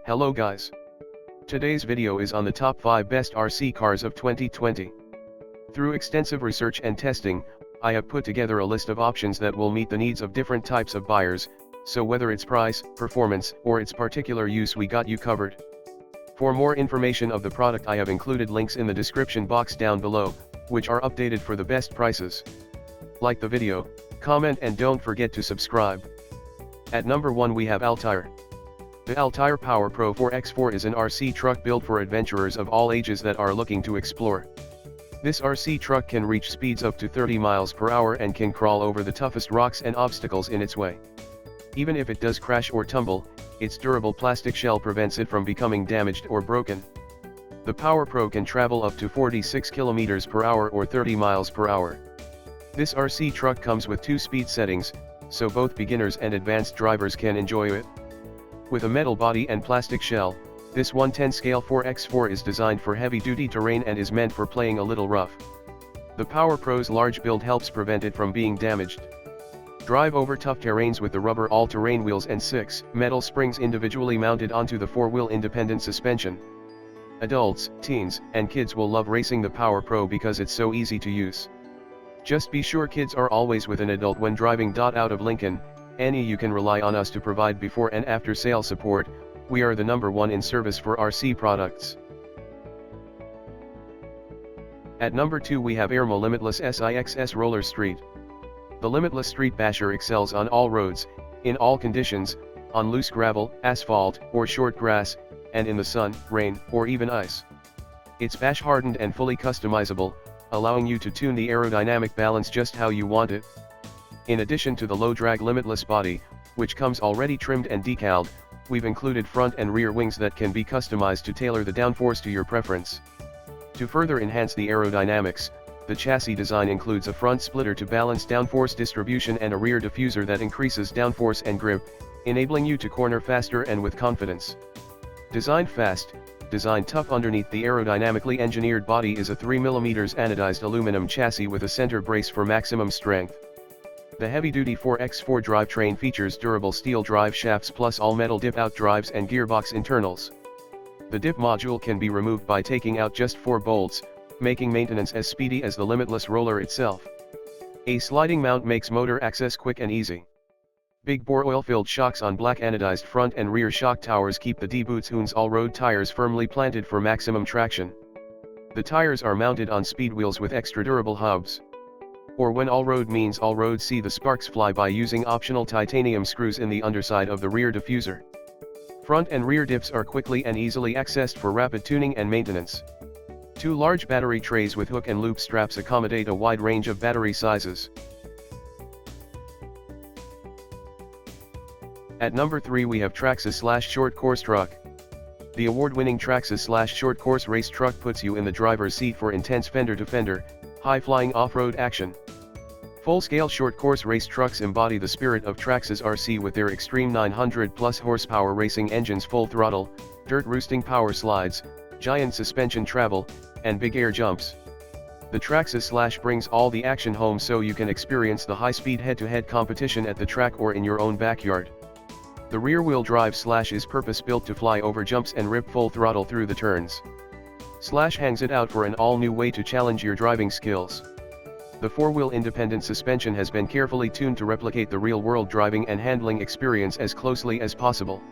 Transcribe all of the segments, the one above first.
Hello guys. Today's video is on the top 5 best RC cars of 2020. Through extensive research and testing, I have put together a list of options that will meet the needs of different types of buyers, so whether it's price, performance, or its particular use, we got you covered. For more information of the product, I have included links in the description box down below, which are updated for the best prices. Like the video, comment, and don't forget to subscribe. At number 1 we have Altair. The Altair Power Pro 4X4 is an RC truck built for adventurers of all ages that are looking to explore. This RC truck can reach speeds up to 30 miles per hour and can crawl over the toughest rocks and obstacles in its way. Even if it does crash or tumble, its durable plastic shell prevents it from becoming damaged or broken. The Power Pro can travel up to 46 kilometers per hour or 30 miles per hour. This RC truck comes with 2 speed settings, so both beginners and advanced drivers can enjoy it. With a metal body and plastic shell, this 1/10 scale 4X4 is designed for heavy-duty terrain and is meant for playing a little rough. The Power Pro's large build helps prevent it from being damaged. Drive over tough terrains with the rubber all-terrain wheels and 6 metal springs individually mounted onto the 4-wheel independent suspension. Adults, teens, and kids will love racing the Power Pro because it's so easy to use. Just be sure kids are always with an adult when driving. Out of Lincoln, NE, you can rely on us to provide before and after sale support. We are the number 1 in service for RC products. At number 2 we have Arrma Limitless SIXS Roller Street. The Limitless Street Basher excels on all roads, in all conditions, on loose gravel, asphalt, or short grass, and in the sun, rain, or even ice. It's bash hardened and fully customizable, allowing you to tune the aerodynamic balance just how you want it. In addition to the low-drag Limitless body, which comes already trimmed and decaled, we've included front and rear wings that can be customized to tailor the downforce to your preference. To further enhance the aerodynamics, the chassis design includes a front splitter to balance downforce distribution and a rear diffuser that increases downforce and grip, enabling you to corner faster and with confidence. Designed fast, designed tough. Underneath the aerodynamically engineered body is a 3mm anodized aluminum chassis with a center brace for maximum strength. The heavy-duty 4X4 drivetrain features durable steel drive shafts plus all-metal dip-out drives and gearbox internals. The dip module can be removed by taking out just 4 bolts, making maintenance as speedy as the Limitless roller itself. A sliding mount makes motor access quick and easy. Big bore oil-filled shocks on black anodized front and rear shock towers keep the D-Boots all-road tires firmly planted for maximum traction. The tires are mounted on speed wheels with extra durable hubs. Or when all-road means all-road, see the sparks fly by using optional titanium screws in the underside of the rear diffuser. Front and rear dips are quickly and easily accessed for rapid tuning and maintenance. 2 large battery trays with hook and loop straps accommodate a wide range of battery sizes. At number 3 we have Traxxas Short Course Truck. The award-winning Traxxas Short Course race truck puts you in the driver's seat for intense fender-to-fender, high-flying off-road action. Full-scale short-course race trucks embody the spirit of Traxxas RC with their extreme 900-plus horsepower racing engines, full throttle, dirt-roosting power slides, giant suspension travel, and big air jumps. The Traxxas brings all the action home so you can experience the high-speed head-to-head competition at the track or in your own backyard. The rear-wheel drive is purpose-built to fly over jumps and rip full throttle through the turns. Hangs it out for an all-new way to challenge your driving skills. The 4-wheel independent suspension has been carefully tuned to replicate the real-world driving and handling experience as closely as possible.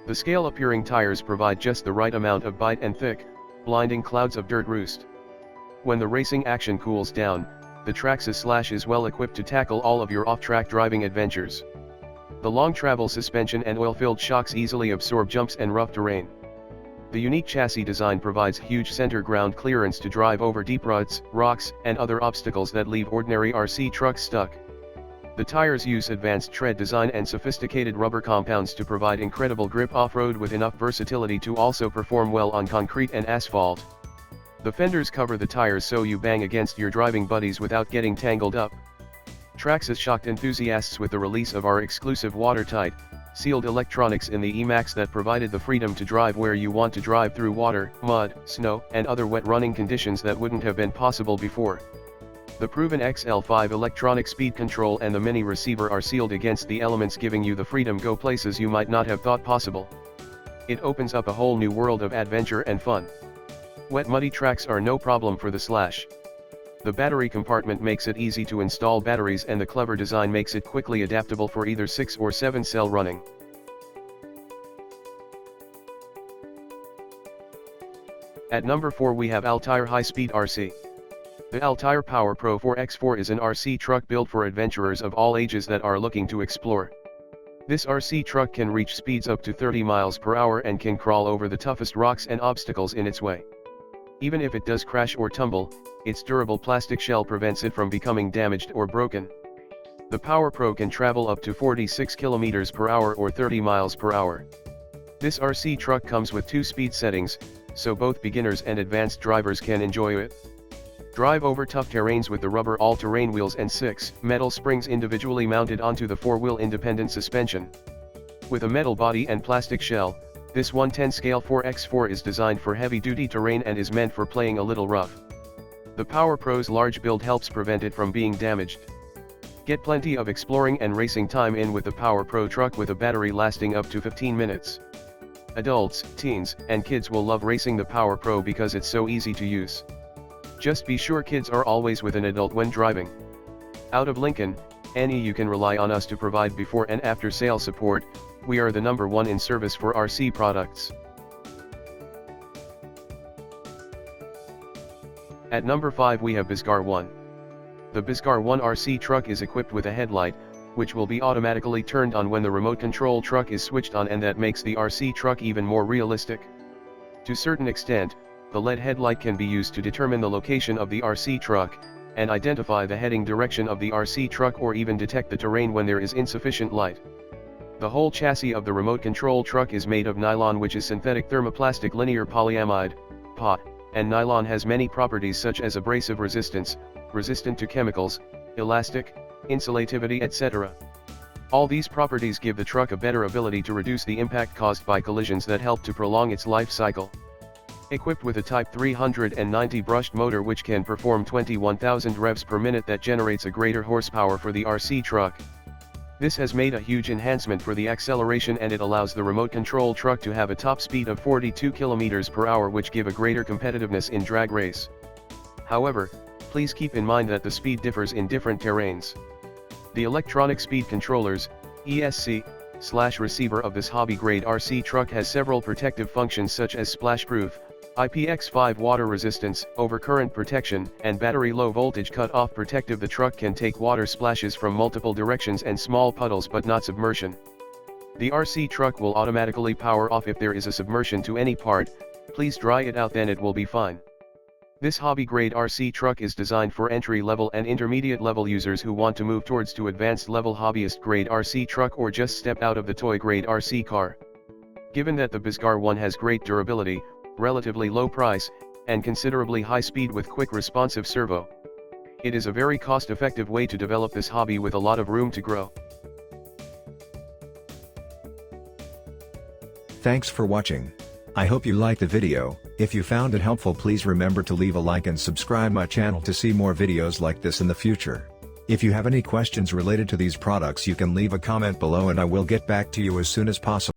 The scale-appearing tires provide just the right amount of bite and thick, blinding clouds of dirt roost. When the racing action cools down, the Traxxas is well equipped to tackle all of your off-track driving adventures. The long travel suspension and oil-filled shocks easily absorb jumps and rough terrain. The unique chassis design provides huge center ground clearance to drive over deep ruts, rocks, and other obstacles that leave ordinary RC trucks stuck. The tires use advanced tread design and sophisticated rubber compounds to provide incredible grip off-road with enough versatility to also perform well on concrete and asphalt. The fenders cover the tires so you bang against your driving buddies without getting tangled up. Traxxas shocked enthusiasts with the release of our exclusive watertight, sealed electronics in the E-Max that provided the freedom to drive where you want to drive through water, mud, snow, and other wet running conditions that wouldn't have been possible before. The proven XL5 electronic speed control and the mini receiver are sealed against the elements, giving you the freedom go places you might not have thought possible. It opens up a whole new world of adventure and fun. Wet muddy tracks are no problem for the Slash. The battery compartment makes it easy to install batteries, and the clever design makes it quickly adaptable for either 6 or 7 cell running. At number 4 we have Altair High-Speed RC. The Altair Power Pro 4X4 is an RC truck built for adventurers of all ages that are looking to explore. This RC truck can reach speeds up to 30 miles per hour and can crawl over the toughest rocks and obstacles in its way. Even if it does crash or tumble, its durable plastic shell prevents it from becoming damaged or broken. The Power Pro can travel up to 46 km per hour or 30 miles per hour. This RC truck comes with 2 speed settings, so both beginners and advanced drivers can enjoy it. Drive over tough terrains with the rubber all-terrain wheels and 6 metal springs individually mounted onto the 4-wheel independent suspension. With a metal body and plastic shell, this 1/10 scale 4X4 is designed for heavy-duty terrain and is meant for playing a little rough. The Power Pro's large build helps prevent it from being damaged. Get plenty of exploring and racing time in with the Power Pro truck with a battery lasting up to 15 minutes. Adults, teens, and kids will love racing the Power Pro because it's so easy to use. Just be sure kids are always with an adult when driving. Out of Lincoln, NE, you can rely on us to provide before and after sale support. We are the #1 in service for RC products. At number 5 we have Bezgar 1. The Bezgar 1 RC truck is equipped with a headlight, which will be automatically turned on when the remote control truck is switched on, and that makes the RC truck even more realistic. To a certain extent, the LED headlight can be used to determine the location of the RC truck, and identify the heading direction of the RC truck, or even detect the terrain when there is insufficient light. The whole chassis of the remote control truck is made of nylon, which is synthetic thermoplastic linear polyamide, POT, and nylon has many properties such as abrasive resistance, resistant to chemicals, elastic, insulativity, etc. All these properties give the truck a better ability to reduce the impact caused by collisions that help to prolong its life cycle. Equipped with a Type 390 brushed motor which can perform 21,000 revs per minute, that generates a greater horsepower for the RC truck. This has made a huge enhancement for the acceleration, and it allows the remote control truck to have a top speed of 42 km per hour, which give a greater competitiveness in drag race. However, please keep in mind that the speed differs in different terrains. The electronic speed controllers, ESC/receiver of this hobby-grade RC truck has several protective functions such as splash-proof, IPX5 water resistance, overcurrent protection, and battery low voltage cut-off protective. The truck can take water splashes from multiple directions and small puddles but not submersion. The RC truck will automatically power off if there is a submersion to any part. Please dry it out, then it will be fine. This hobby-grade RC truck is designed for entry-level and intermediate-level users who want to move towards to advanced-level hobbyist-grade RC truck, or just step out of the toy-grade RC car. Given that the Bezgar 1 has great durability, relatively low price, and considerably high speed with quick responsive servo, it is a very cost-effective way to develop this hobby with a lot of room to grow. Thanks for watching. I hope you liked the video. If you found it helpful, please remember to leave a like and subscribe my channel to see more videos like this in the future. If you have any questions related to these products, you can leave a comment below and I will get back to you as soon as possible.